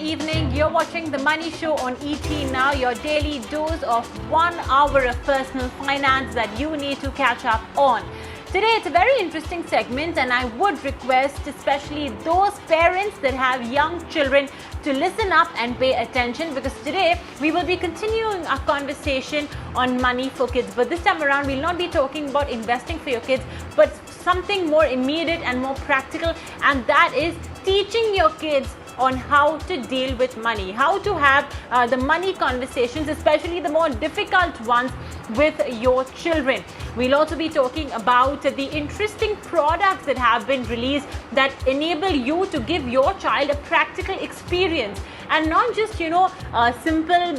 evening. You're watching The Money Show on ET Now, your daily dose of 1 hour of personal finance that you need to catch up on. Today, it's a very interesting segment, and I would request especially those parents that have young children to listen up and pay attention, because today we will be continuing our conversation on money for kids. But this time around, we'll not be talking about investing for your kids, but something more immediate and more practical, and that is teaching your kids on how to deal with money, how to have the money conversations, especially the more difficult ones with your children. We'll also be talking about the interesting products that have been released that enable you to give your child a practical experience, and not just simple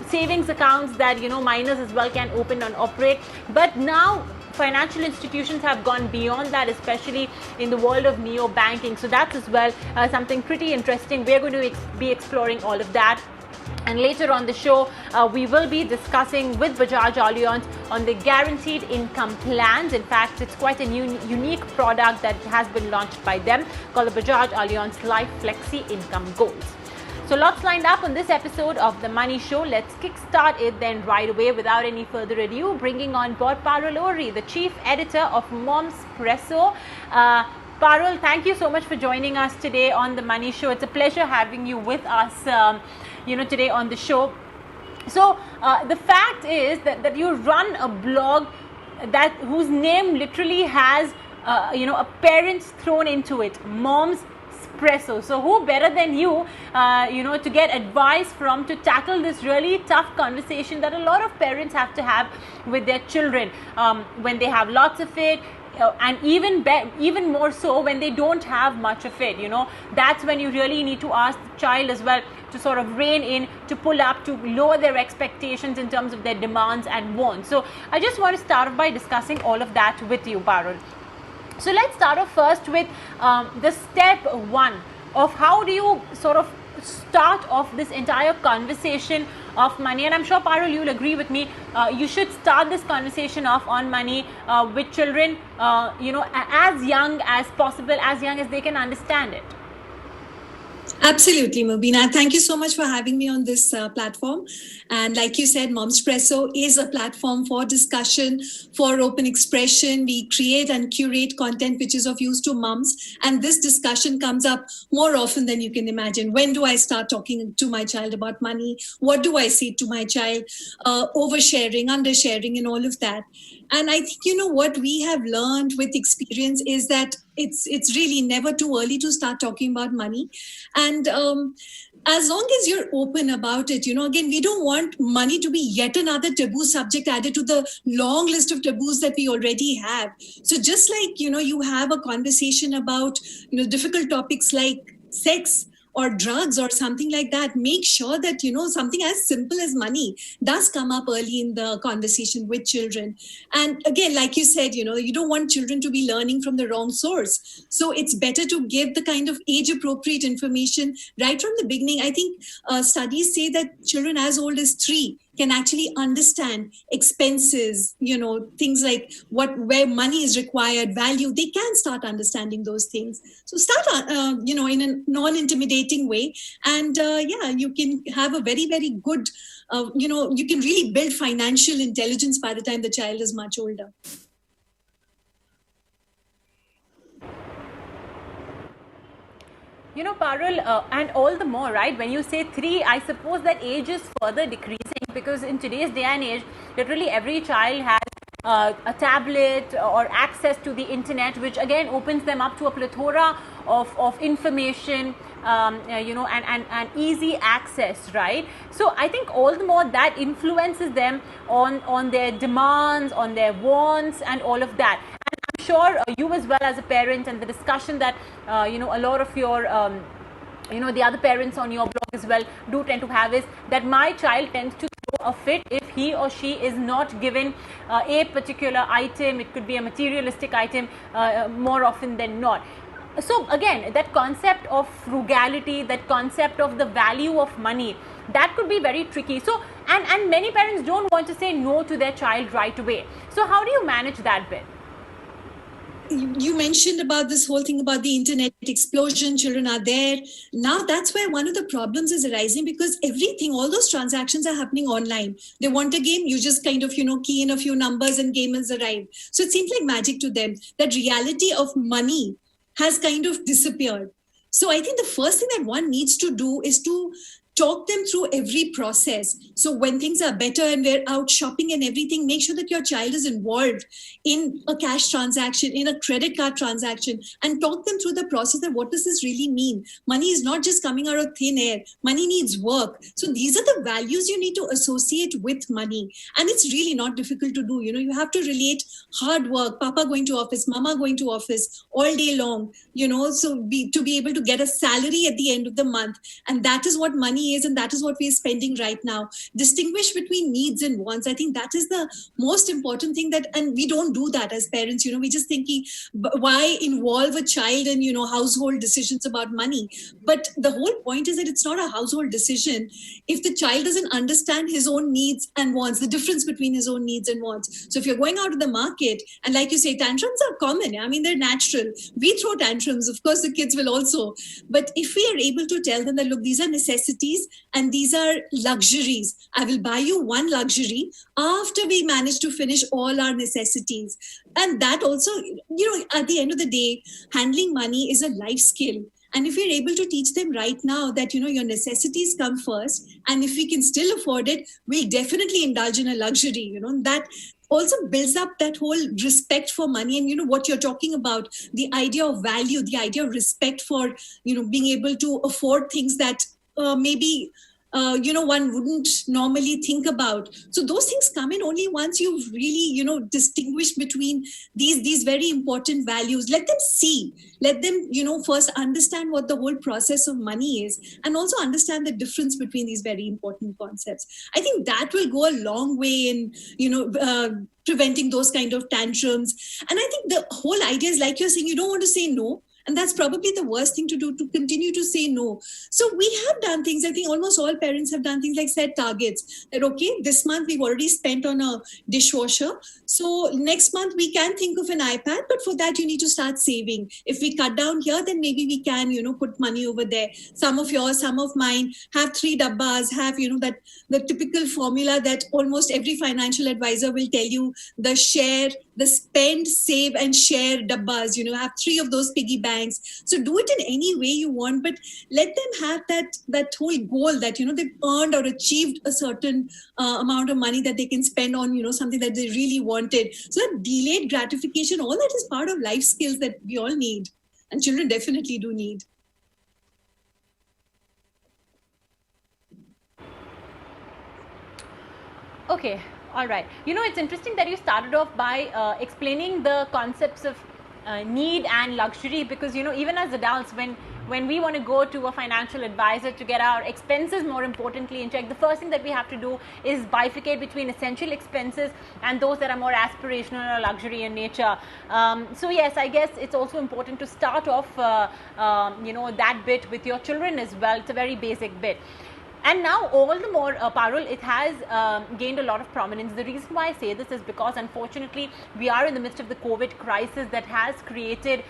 savings accounts that minors as well can open and operate, but now financial institutions have gone beyond that, especially in the world of neo-banking. So that's as well something pretty interesting. We're going to be exploring all of that. And later on the show, we will be discussing with Bajaj Allianz on the guaranteed income plans. In fact, it's quite a unique product that has been launched by them called the Bajaj Allianz Life Flexi Income Goals. So lots lined up on this episode of The Money Show. Let's kickstart it then right away without any further ado, bringing on board Parul Ohri, the chief editor of Momspresso. Parul, thank you so much for joining us today on The Money Show. It's a pleasure having you with us, today on the show. So the fact is that you run a blog whose name literally has, a parent's thrown into it, Momspresso. So who better than you, to get advice from to tackle this really tough conversation that a lot of parents have to have with their children when they have lots of it. And even more so when they don't have much of it, that's when you really need to ask the child as well to sort of rein in, to pull up, to lower their expectations in terms of their demands and wants. So I just want to start off by discussing all of that with you, Parul. So let's start off first with the step one of how do you sort of start off this entire conversation of money. And I'm sure, Parul, you'll agree with me, you should start this conversation off on money with children, as young as possible, as young as they can understand it. Absolutely, Mubina. Thank you so much for having me on this platform. And like you said, Momspresso is a platform for discussion, for open expression. We create and curate content which is of use to moms. And this discussion comes up more often than you can imagine. When do I start talking to my child about money? What do I say to my child? Oversharing, undersharing, and all of that. And I think, what we have learned with experience is that it's really never too early to start talking about money. And as long as you're open about it, again, we don't want money to be yet another taboo subject added to the long list of taboos that we already have. So just like, you have a conversation about, difficult topics like sex or drugs or something like that, make sure that, something as simple as money does come up early in the conversation with children. And again, like you said, you don't want children to be learning from the wrong source. So it's better to give the kind of age-appropriate information right from the beginning. I think studies say that children as old as 3 can actually understand expenses, things like where money is required, value. They can start understanding those things. So start, in a non-intimidating way. And you can have a very, very good, you can really build financial intelligence by the time the child is much older. Parul, and all the more, right, when you say 3, I suppose that age is further decreasing, because in today's day and age, literally every child has a tablet or access to the internet, which again opens them up to a plethora of information, and easy access, right? So I think all the more that influences them on their demands, on their wants, and all of that. I'm sure you as well as a parent, and the discussion that a lot of your the other parents on your blog as well do tend to have is that my child tends to throw a fit if he or she is not given a particular item. It could be a materialistic item more often than not. So again, that concept of frugality, that concept of the value of money, that could be very tricky. So and many parents don't want to say no to their child right away. So how do you manage that bit? you mentioned about this whole thing about the internet explosion. Children are there now. That's where one of the problems is arising, because everything, all those transactions are happening online. They want a game, you just kind of key in a few numbers and game has arrived. So it seems like magic to them. That reality of money has kind of disappeared. So I think the first thing that one needs to do is to talk them through every process. So when things are better and we're out shopping and everything, make sure that your child is involved in a cash transaction, in a credit card transaction, and talk them through the process that what does this really mean? Money is not just coming out of thin air. Money needs work. So these are the values you need to associate with money. And it's really not difficult to do. You have to relate hard work, papa going to office, mama going to office all day long, so to be able to get a salary at the end of the month. And that is what money is, and that is what we are spending right now. Distinguish between needs and wants. I think that is the most important thing, and we don't do that as parents. We're just thinking, why involve a child in household decisions about money? But the whole point is that it's not a household decision if the child doesn't understand his own needs and wants, the difference between his own needs and wants. So if you're going out to the market, and like you say, tantrums are common. I mean, they're natural. We throw tantrums, of course the kids will also. But if we are able to tell them that, look, these are necessities and these are luxuries. I will buy you one luxury after we manage to finish all our necessities. And that also, at the end of the day, handling money is a life skill. And if we're able to teach them right now that, your necessities come first, and if we can still afford it, we'll definitely indulge in a luxury, that also builds up that whole respect for money. And what you're talking about, the idea of value, the idea of respect for, being able to afford things that maybe one wouldn't normally think about. So those things come in only once you've really distinguished between these very important values. Let them first understand what the whole process of money is, and also understand the difference between these very important concepts. I think that will go a long way in preventing those kind of tantrums. And I think the whole idea is, like you're saying, you don't want to say no. And that's probably the worst thing to do, to continue to say no. So we have done things. I think almost all parents have done things like set targets. That, okay, this month we've already spent on a dishwasher. So next month we can think of an iPad, but for that you need to start saving. If we cut down here, then maybe we can, put money over there. Some of yours, some of mine, have 3 dabbas, have, that the typical formula that almost every financial advisor will tell you, the share, the spend, save and share dabbas, have 3 of those piggy banks. So do it in any way you want, but let them have that whole goal that, they've earned or achieved a certain amount of money that they can spend on, something that they really wanted. So that delayed gratification, all that is part of life skills that we all need, and children definitely do need. Okay. All right. It's interesting that you started off by explaining the concepts of need and luxury, because even as adults, when we want to go to a financial advisor to get our expenses, more importantly, in check, the first thing that we have to do is bifurcate between essential expenses and those that are more aspirational or luxury in nature. So yes, I guess it's also important to start off that bit with your children as well. It's a very basic bit. And now all the more, Parul, it has gained a lot of prominence. The reason why I say this is because, unfortunately, we are in the midst of the COVID crisis that has created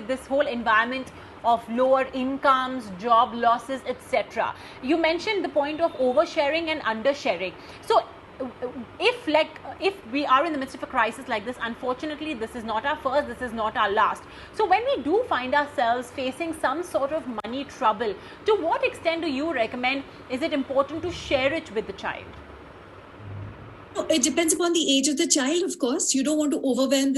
this whole environment of lower incomes, job losses, etc. You mentioned the point of oversharing and undersharing. So if we are in the midst of a crisis like this, unfortunately, this is not our first, this is not our last. So when we do find ourselves facing some sort of money trouble, to what extent do you recommend, is it important to share it with the child? It depends upon the age of the child, of course. You don't want to overwhelm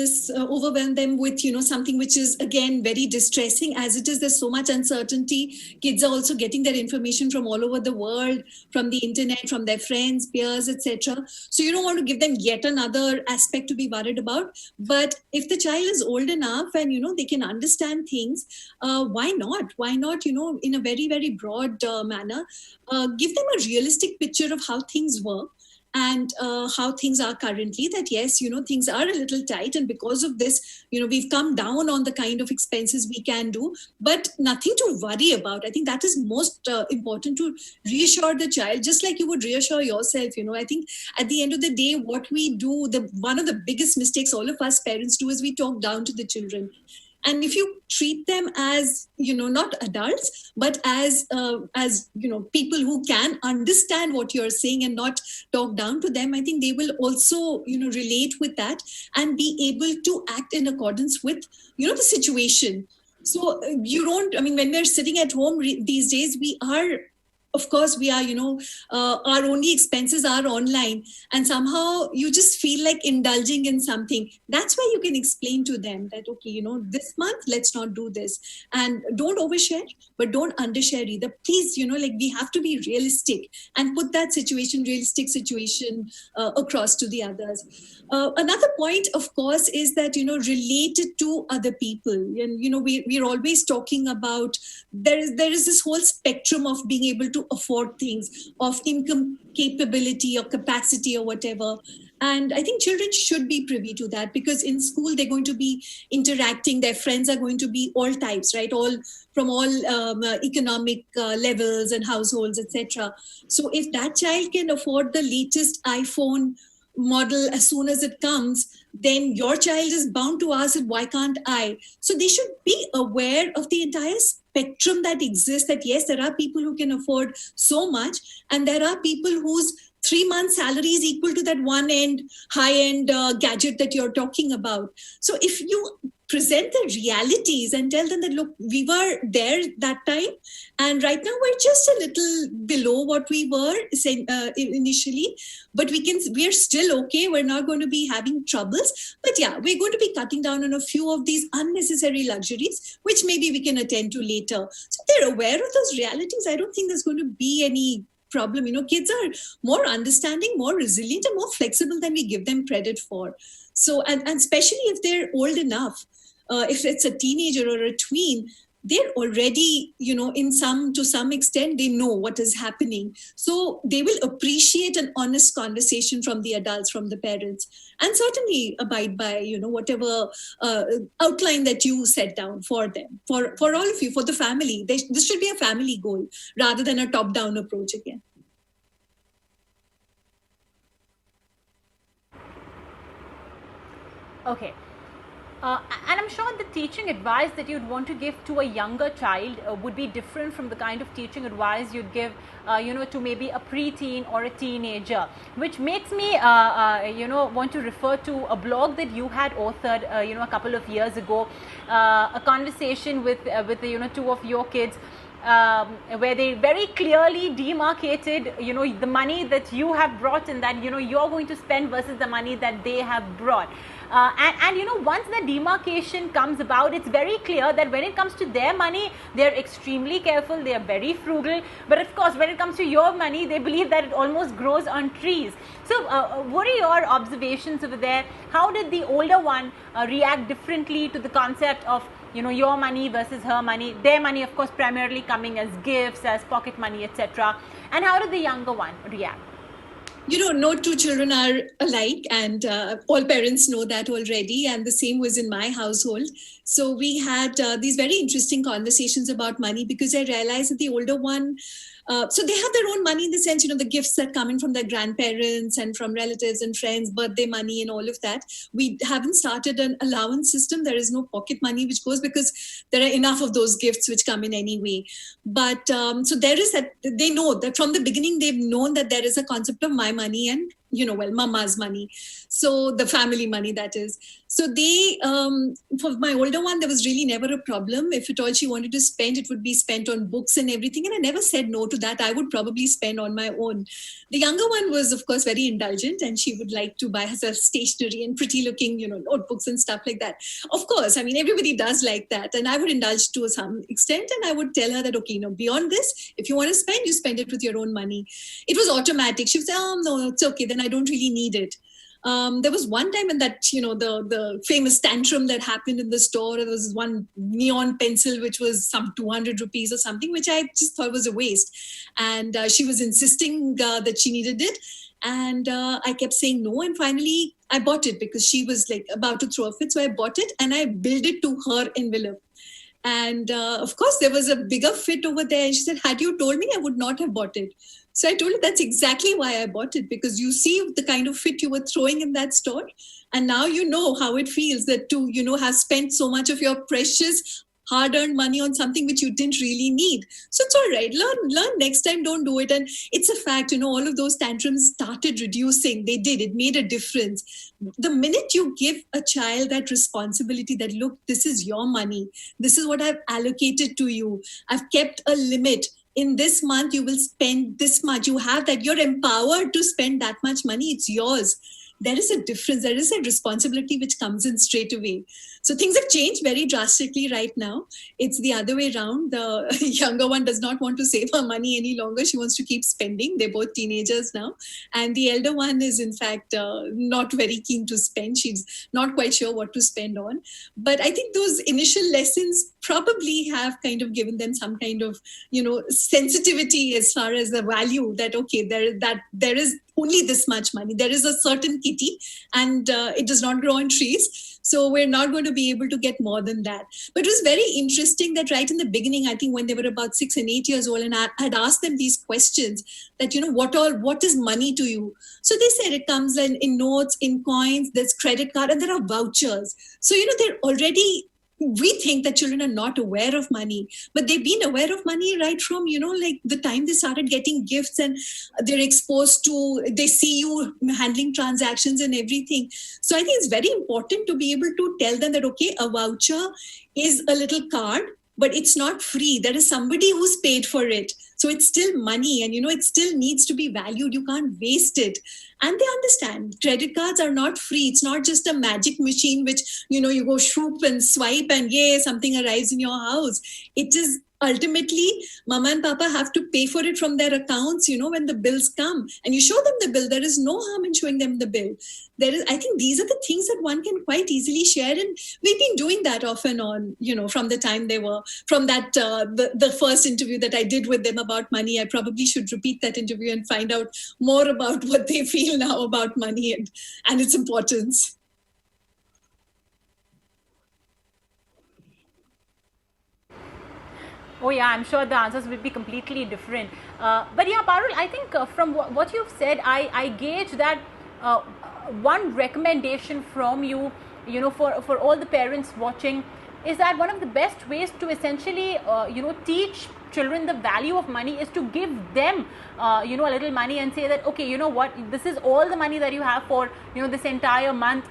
them with, something which is, again, very distressing. As it is, there's so much uncertainty. Kids are also getting their information from all over the world, from the internet, from their friends, peers, etc. So you don't want to give them yet another aspect to be worried about. But if the child is old enough and, they can understand things, why not? Why not, in a very, very broad manner, give them a realistic picture of how things work. and how things are currently, that yes, things are a little tight, and because of this, we've come down on the kind of expenses we can do, but nothing to worry about. I think that is most important, to reassure the child, just like you would reassure yourself. I think at the end of the day, what we do, the one of the biggest mistakes all of us parents do, is we talk down to the children. And if you treat them as not adults, but as people who can understand what you're saying and not talk down to them, I think they will also relate with that and be able to act in accordance with the situation. So you don't, I mean, when we're sitting at home these days, we are, of course, we are, our only expenses are online, and somehow you just feel like indulging in something. That's where you can explain to them that, okay, this month, let's not do this. And don't overshare, but don't undershare either. Please, we have to be realistic and put that realistic situation across to the others. Another point, of course, is that, related to other people. And, we're always talking about, there is this whole spectrum of being able to afford things, of income capability or capacity or whatever. And I think children should be privy to that, because in school they're going to be interacting, their friends are going to be all types, right? All from all economic levels and households, etc. So if that child can afford the latest iPhone model as soon as it comes, then your child is bound to ask, why can't I? So they should be aware of the entire spectrum that exists, that yes, there are people who can afford so much, and there are people whose 3 months salary is equal to that one high end gadget that you're talking about. So if you present the realities and tell them that, look, we were there that time, and right now we're just a little below what we were initially, but we are still okay. We're not going to be having troubles, but yeah, we're going to be cutting down on a few of these unnecessary luxuries, which maybe we can attend to later. So they're aware of those realities. I don't think there's going to be any problem. Kids are more understanding, more resilient, and more flexible than we give them credit for. So, and especially if they're old enough, if it's a teenager or a tween, they're already, to some extent, they know what is happening. So they will appreciate an honest conversation from the adults, from the parents, and certainly abide by, whatever outline that you set down for them, for all of you, for the family. This should be a family goal rather than a top-down approach again. Okay. And I'm sure the teaching advice that you'd want to give to a younger child would be different from the kind of teaching advice you'd give, to maybe a preteen or a teenager, which makes me, want to refer to a blog that you had authored, a couple of years ago, a conversation with two of your kids. Where they very clearly demarcated, the money that you have brought and that, you're going to spend versus the money that they have brought. And once the demarcation comes about, it's very clear that when it comes to their money, they're extremely careful, they are very frugal. But of course, when it comes to your money, they believe that it almost grows on trees. So what are your observations over there? How did the older one react differently to the concept of your money versus her money, their money, of course, primarily coming as gifts, as pocket money, etc. And how did the younger one react? No two children are alike, and all parents know that already. And the same was in my household. So we had these very interesting conversations about money, because I realized that the older one, so they have their own money in the sense, the gifts that come in from their grandparents and from relatives and friends, birthday money and all of that. We haven't started an allowance system. There is no pocket money which goes, because there are enough of those gifts which come in anyway. But so there is that, they know that from the beginning, they've known that there is a concept of my money and mama's money. So the family money, that is. So they, for my older one, there was really never a problem. If at all she wanted to spend, it would be spent on books and everything. And I never said no to that. I would probably spend on my own. The younger one was, of course, very indulgent, and she would like to buy herself stationery and pretty looking, notebooks and stuff like that. Of course, I mean, everybody does like that. And I would indulge to some extent. And I would tell her that, okay, beyond this, if you want to spend, you spend it with your own money. It was automatic. She would say, oh, no, it's okay. Then I don't really need it. There was one time in that, the famous tantrum that happened in the store. There was one neon pencil, which was some 200 rupees or something, which I just thought was a waste. And she was insisting that she needed it. And I kept saying no. And finally, I bought it because she was like about to throw a fit. So I bought it and I billed it to her envelope. And of course, there was a bigger fit over there. And she said, had you told me, I would not have bought it. So I told her that's exactly why I bought it, because you see the kind of fit you were throwing in that store. And now you know how it feels that to, have spent so much of your precious hard-earned money on something which you didn't really need. So it's all right. Learn next time. Don't do it. And it's a fact, all of those tantrums started reducing. They did. It made a difference. The minute you give a child that responsibility that, look, this is your money. This is what I've allocated to you. I've kept a limit. In this month, you will spend this much. You have that. You're empowered to spend that much money. It's yours. There is a difference. There is a responsibility which comes in straight away. So things have changed very drastically right now. It's the other way around. The younger one does not want to save her money any longer. She wants to keep spending. They're both teenagers now. And the elder one is, in fact, not very keen to spend. She's not quite sure what to spend on. But I think those initial lessons probably have kind of given them some kind of, sensitivity as far as the value that, okay, there is only this much money. There is a certain kitty and it does not grow on trees. So we're not going to be able to get more than that. But it was very interesting that right in the beginning, I think when they were about 6 and 8 years old, and I had asked them these questions that, what is money to you? So they said it comes in notes, in coins, there's credit card, and there are vouchers. So, they're already, we think that children are not aware of money, but they've been aware of money right from, like the time they started getting gifts, and they're exposed to, they see you handling transactions and everything. So I think it's very important to be able to tell them that, okay, a voucher is a little card, but it's not free. There is somebody who's paid for it. So it's still money and, it still needs to be valued. You can't waste it. And they understand credit cards are not free. It's not just a magic machine, which, you go shoop and swipe and yay, something arrives in your house. It is ultimately mama and papa have to pay for it from their accounts, when the bills come, and you show them the bill. There is no harm in showing them the bill. I think these are the things that one can quite easily share. And we've been doing that off and on, from the time they were, from that, the first interview that I did with them about money. I probably should repeat that interview and find out more about what they feel now about money and its importance. Oh yeah, I'm sure the answers will be completely different. But yeah, Parul, I think from what you've said, I gauge that one recommendation from you, for all the parents watching, is that one of the best ways to essentially, teach children the value of money is to give them, a little money and say that, okay, you know what, this is all the money that you have for, this entire month.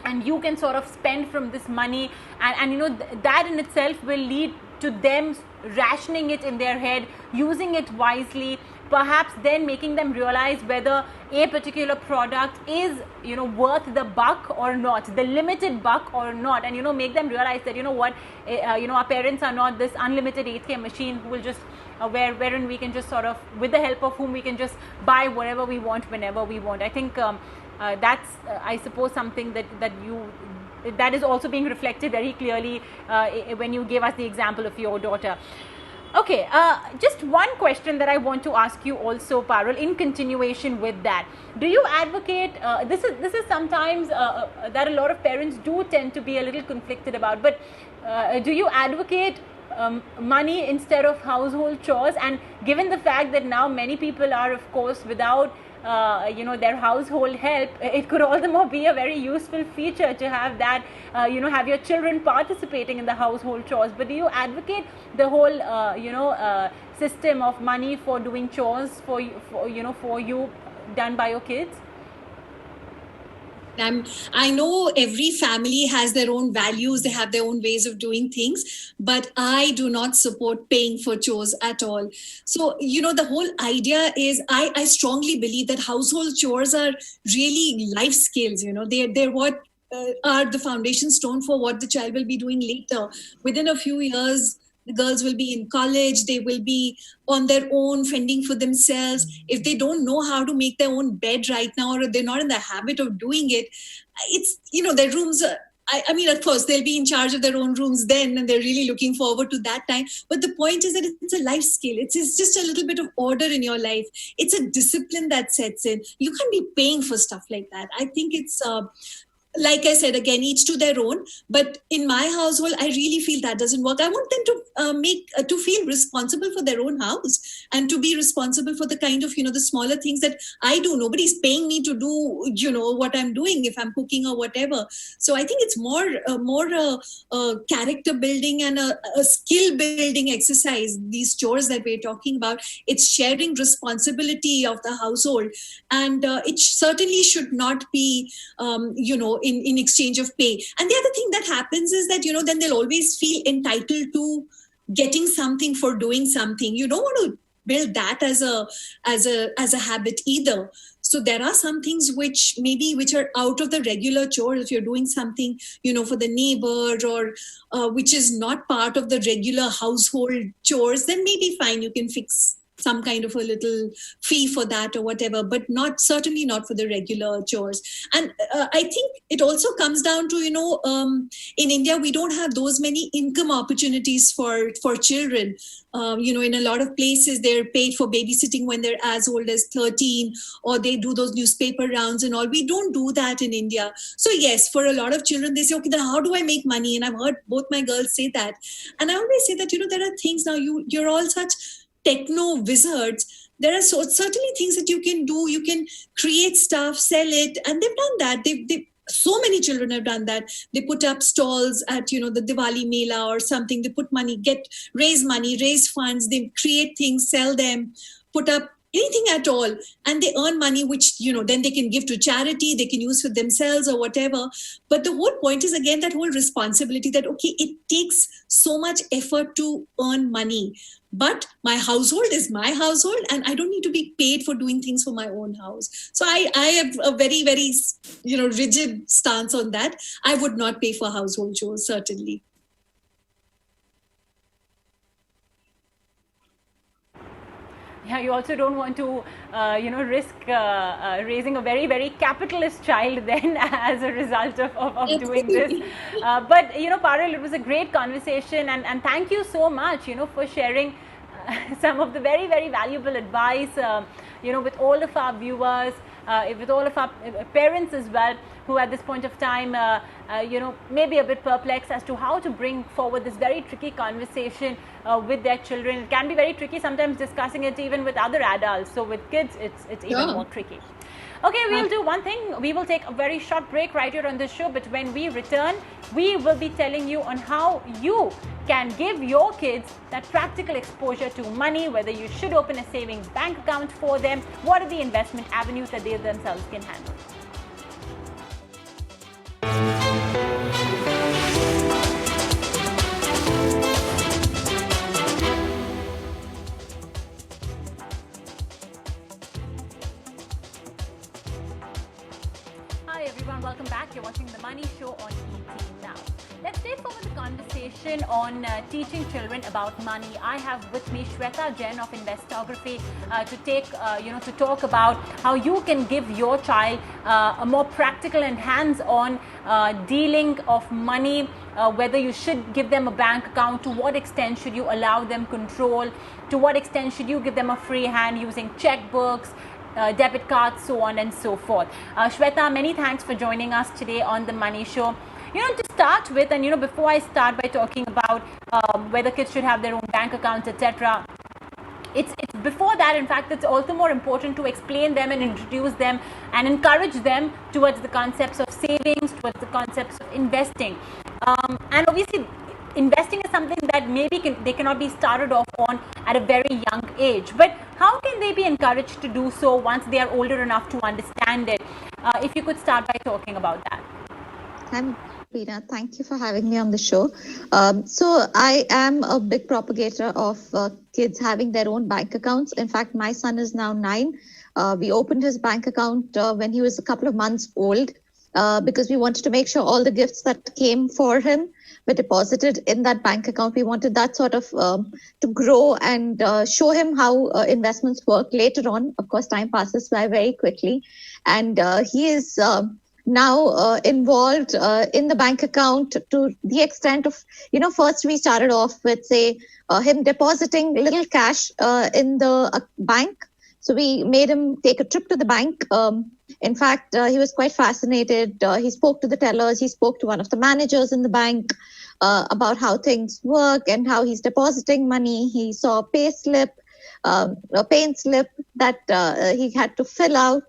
And you can sort of spend from this money, and that in itself will lead to them rationing it in their head, using it wisely, perhaps then making them realize whether a particular product is, worth the buck or not, the limited buck or not, and make them realize that, what, our parents are not this unlimited ATM machine who will just wherein we can just sort of, with the help of whom we can just buy whatever we want whenever we want. I think that's I suppose something that is also being reflected very clearly when you gave us the example of your daughter. Okay, just one question that I want to ask you also, Parul, in continuation with that. Do you advocate, this is sometimes that a lot of parents do tend to be a little conflicted about, but do you advocate money instead of household chores? And given the fact that now many people are, of course, without their household help, it could all the more be a very useful feature to have that, have your children participating in the household chores. But do you advocate the whole, system of money for doing chores for you done by your kids? I know every family has their own values, they have their own ways of doing things, but I do not support paying for chores at all. So, the whole idea is, I strongly believe that household chores are really life skills, they're what are the foundation stone for what the child will be doing later. Within a few years, the girls will be in college, they will be on their own, fending for themselves. If they don't know how to make their own bed right now, or they're not in the habit of doing it, it's, their rooms I mean, of course, they'll be in charge of their own rooms then, and they're really looking forward to that time. But the point is that it's a life skill. It's just a little bit of order in your life. It's a discipline that sets in. You can't be paying for stuff like that. I think it's like I said, again, each to their own. But in my household, I really feel that doesn't work. I want them to to feel responsible for their own house and to be responsible for the kind of, the smaller things that I do. Nobody's paying me to do, what I'm doing if I'm cooking or whatever. So I think it's more a character building and a skill building exercise. These chores that we're talking about, it's sharing responsibility of the household, and it certainly should not be, in exchange of pay. And the other thing that happens is that, then they'll always feel entitled to getting something for doing something. You don't want to build that as a habit either. So there are some things which are out of the regular chore. If you're doing something, for the neighbor, or which is not part of the regular household chores, then maybe fine, you can fix some kind of a little fee for that or whatever, but certainly not for the regular chores. And I think it also comes down to, in India, we don't have those many income opportunities for children. In a lot of places, they're paid for babysitting when they're as old as 13, or they do those newspaper rounds and all. We don't do that in India. So yes, for a lot of children, they say, okay, then how do I make money? And I've heard both my girls say that. And I always say that, there are things now, you're all such techno wizards. There are certainly things that you can do. You can create stuff, sell it, and they've done that. So many children have done that. They put up stalls at the Diwali Mela or something. They put money, raise funds. They create things, sell them, put up anything at all, and they earn money, which then they can give to charity, they can use for themselves or whatever. But the whole point is, again, that whole responsibility that, okay, it takes so much effort to earn money, but my household is my household, and I don't need to be paid for doing things for my own house. So I have a very, very rigid stance on that. I would not pay for household chores, certainly. Yeah, you also don't want to, risk raising a very, very capitalist child then as a result of doing this. But, Parul, it was a great conversation, and thank you so much, for sharing some of the very, very valuable advice, with all of our viewers, with all of our parents as well, who at this point of time, may be a bit perplexed as to how to bring forward this very tricky conversation with their children. It can be very tricky sometimes discussing it even with other adults. So with kids, it's even more tricky. Okay, we'll do one thing. We will take a very short break right here on this show, but when we return, we will be telling you on how you can give your kids that practical exposure to money, whether you should open a savings bank account for them, what are the investment avenues that they themselves can handle. Welcome back. You're watching The Money Show on ET Now. Let's take forward the conversation on teaching children about money. I have with me Shweta, Jain of Investography, to talk about how you can give your child a more practical and hands-on dealing of money, whether you should give them a bank account, to what extent should you allow them control, to what extent should you give them a free hand using checkbooks, debit cards, so on and so forth. Shweta, many thanks for joining us today on The Money Show. To start with, and before I start by talking about whether kids should have their own bank accounts, etc., it's before that, in fact, it's also more important to explain them and introduce them and encourage them towards the concepts of savings, towards the concepts of investing. And obviously, investing is something that maybe they cannot be started off on at a very young age. But how can they be encouraged to do so once they are older enough to understand it? If you could start by talking about that. I'm Veena. Thank you for having me on the show. So I am a big propagator of kids having their own bank accounts. In fact, my son is now 9. We opened his bank account when he was a couple of months old because we wanted to make sure all the gifts that came for him were deposited in that bank account. We wanted that sort of to grow and show him how investments work later on. Of course, time passes by very quickly. And he is now involved in the bank account to the extent of, first we started off with, say, him depositing little cash in the bank. So we made him take a trip to the bank. In fact, he was quite fascinated. He spoke to the tellers. He spoke to one of the managers in the bank about how things work and how he's depositing money. He saw a pay slip, a pay slip that he had to fill out.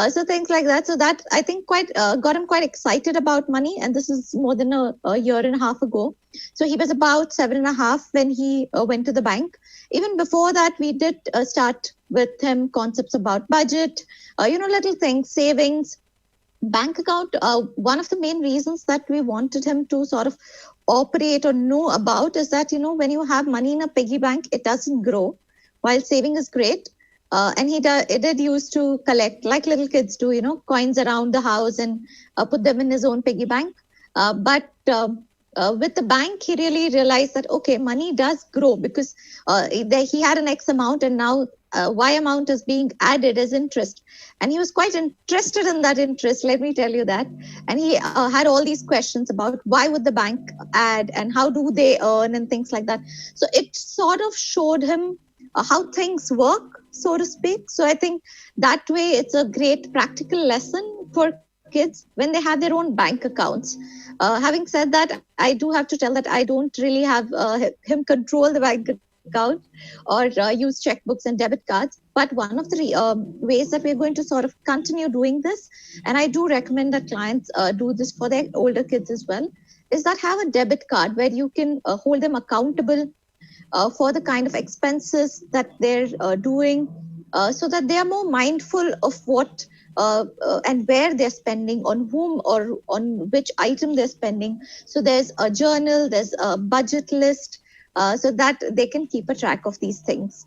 So things like that. So that, I think, quite got him quite excited about money. And this is more than a year and a half ago. So he was about 7.5 when he went to the bank. Even before that, we did start with him concepts about budget, little things, savings, bank account. One of the main reasons that we wanted him to sort of operate or know about is that, when you have money in a piggy bank, it doesn't grow. While saving is great, and he did used to collect, like little kids do, coins around the house and put them in his own piggy bank. But with the bank, he really realized that, okay, money does grow because he had an X amount and now Y amount is being added as interest. And he was quite interested in that interest, let me tell you that. And he had all these questions about why would the bank add and how do they earn and things like that. So it sort of showed him how things work, so to speak. So I think that way it's a great practical lesson for kids when they have their own bank accounts. Having said that, I do have to tell that I don't really have him control the bank account or use checkbooks and debit cards. But one of the ways that we're going to sort of continue doing this, and I do recommend that clients do this for their older kids as well, is that have a debit card where you can hold them accountable for the kind of expenses that they're doing, so that they are more mindful of what and where they're spending, on whom or on which item they're spending. So there's a journal, there's a budget list, so that they can keep a track of these things.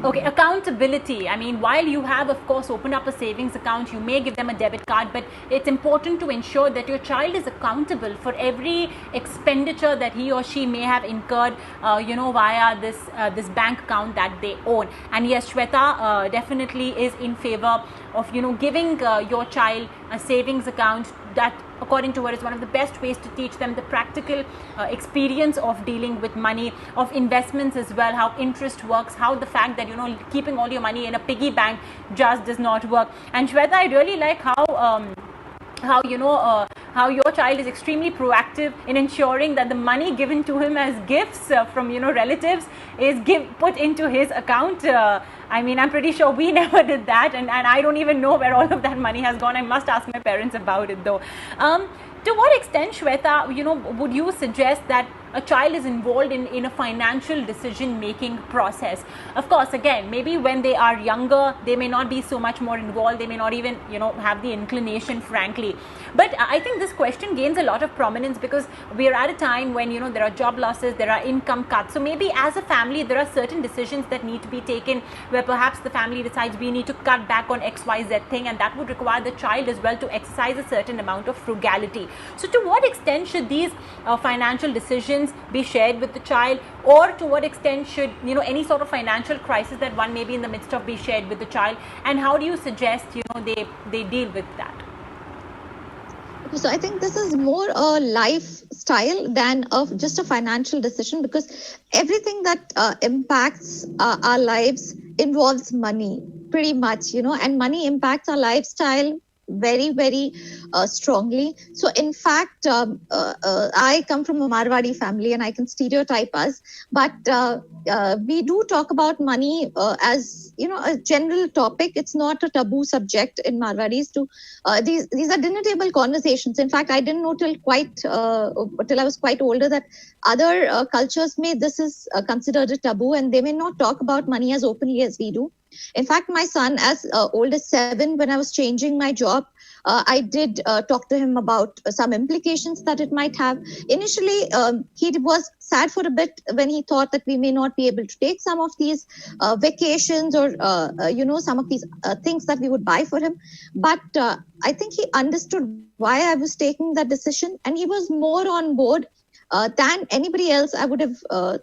Okay, accountability. I mean, while you have, of course, opened up a savings account, you may give them a debit card, but it's important to ensure that your child is accountable for every expenditure that he or she may have incurred, via this bank account that they own. And yes, Shweta definitely is in favor of, giving your child a savings account that, according to her, is one of the best ways to teach them the practical experience of dealing with money, of investments as well, how interest works, how the fact that, keeping all your money in a piggy bank just does not work. And Shweta, I really like how your child is extremely proactive in ensuring that the money given to him as gifts from relatives is put into his account. I mean, I'm pretty sure we never did that, and I don't even know where all of that money has gone. I must ask my parents about it though. To what extent, Shweta, would you suggest that a child is involved in a financial decision-making process? Of course, again, maybe when they are younger, they may not be so much more involved. They may not even, have the inclination, frankly. But I think this question gains a lot of prominence because we are at a time when, there are job losses, there are income cuts. So maybe as a family, there are certain decisions that need to be taken where perhaps the family decides we need to cut back on XYZ thing, and that would require the child as well to exercise a certain amount of frugality. So to what extent should these financial decisions be shared with the child, or to what extent should any sort of financial crisis that one may be in the midst of be shared with the child, and how do you suggest they deal with that? So I think this is more a lifestyle than of just a financial decision, because everything that impacts our lives involves money pretty much, and money impacts our lifestyle very, very strongly. So in fact, I come from a Marwadi family and I can stereotype us, but we do talk about money as, a general topic. It's not a taboo subject in Marwadis. These are dinner table conversations. In fact, I didn't know till I was quite older that other cultures this is considered a taboo, and they may not talk about money as openly as we do. In fact, my son, as old as 7, when I was changing my job, I did talk to him about some implications that it might have. Initially, he was sad for a bit when he thought that we may not be able to take some of these vacations or, some of these things that we would buy for him. But I think he understood why I was taking that decision, and he was more on board than anybody else I would have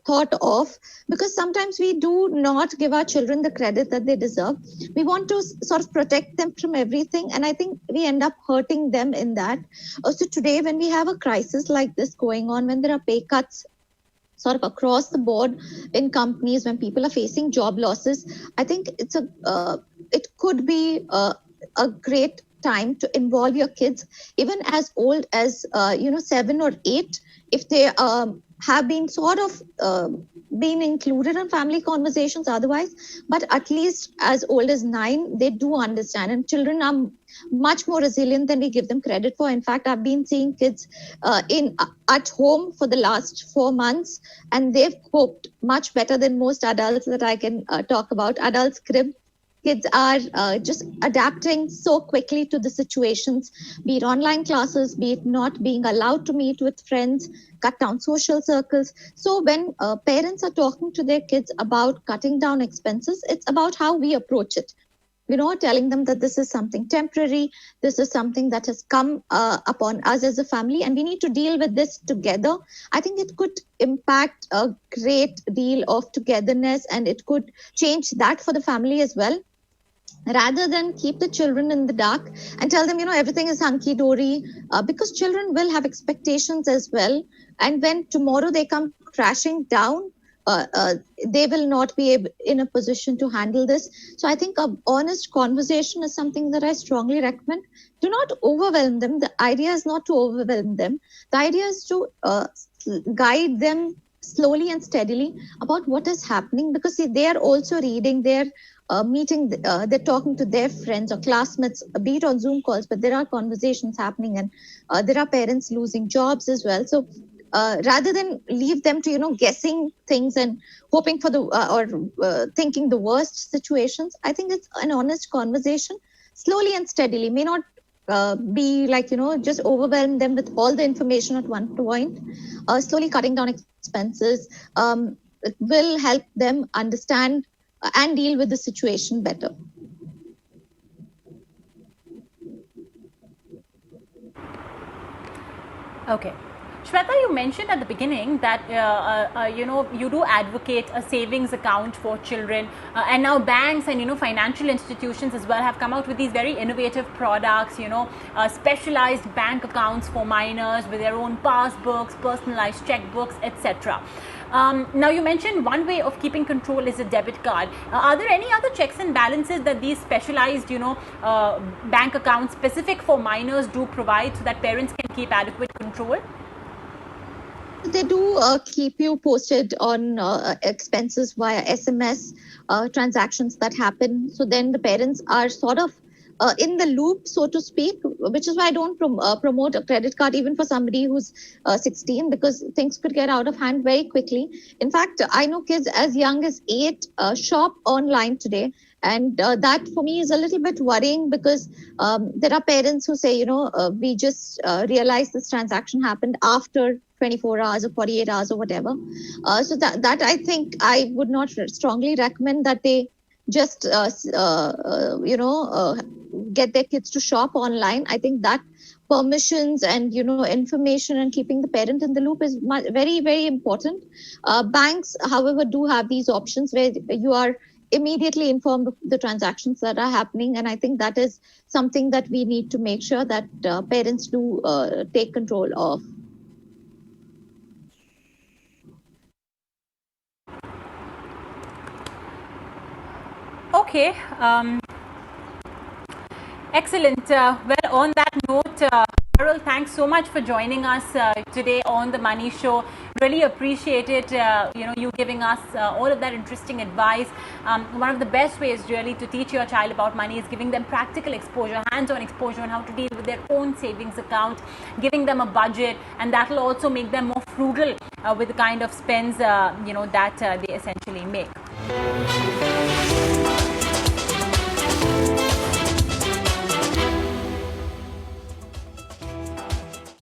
thought of, because sometimes we do not give our children the credit that they deserve. We want to sort of protect them from everything, and I think we end up hurting them in that. So today, when we have a crisis like this going on, when there are pay cuts sort of across the board in companies, when people are facing job losses, I think it could be a great time to involve your kids, even as old as 7 or 8, if they have been sort of been included in family conversations otherwise, but at least as old as 9, they do understand, and children are much more resilient than we give them credit for. In fact, I've been seeing kids at home for the last 4 months, and they've coped much better than most adults that I can talk about. Adults crib. Kids are just adapting so quickly to the situations, be it online classes, be it not being allowed to meet with friends, cut down social circles. So when parents are talking to their kids about cutting down expenses, it's about how we approach it. Telling them that this is something temporary, this is something that has come upon us as a family, and we need to deal with this together. I think it could impact a great deal of togetherness, and it could change that for the family as well, rather than keep the children in the dark and tell them, everything is hunky-dory, because children will have expectations as well. And when tomorrow they come crashing down, they will not be in a position to handle this. So I think an honest conversation is something that I strongly recommend. Do not overwhelm them. The idea is not to overwhelm them. The idea is to guide them slowly and steadily about what is happening, because see, they are also reading, they're they're talking to their friends or classmates, be it on Zoom calls, but there are conversations happening, and there are parents losing jobs as well. So rather than leave them to guessing things and hoping for the or thinking the worst situations, I think it's an honest conversation, slowly and steadily. May not be like just overwhelm them with all the information at one point. Slowly cutting down expenses will help them understand and deal with the situation better. Okay. Shweta, you mentioned at the beginning that you do advocate a savings account for children, and now banks and financial institutions as well have come out with these very innovative products, specialized bank accounts for minors with their own passbooks, personalized checkbooks, etc. Now you mentioned one way of keeping control is a debit card. Are there any other checks and balances that these specialized bank accounts specific for minors do provide, so that parents can keep adequate control? They do keep you posted on expenses via SMS transactions that happen. So then the parents are sort of in the loop, so to speak, which is why I don't promote a credit card even for somebody who's 16, because things could get out of hand very quickly. In fact, I know kids as young as 8 shop online today. And that for me is a little bit worrying, because there are parents who say, we just realized this transaction happened after 24 hours or 48 hours or whatever. So that I think I would not strongly recommend that they just, get their kids to shop online. I think that permissions and, information and keeping the parent in the loop is very, very important. Banks, however, do have these options where you are immediately informed of the transactions that are happening. And I think that is something that we need to make sure that parents do take control of. Okay. Excellent. Well, on that note, Parul, thanks so much for joining us today on the Money Show. Really appreciate it. You giving us all of that interesting advice. One of the best ways really to teach your child about money is giving them practical exposure, hands-on exposure on how to deal with their own savings account, giving them a budget, and that will also make them more frugal with the kind of spends that they essentially make.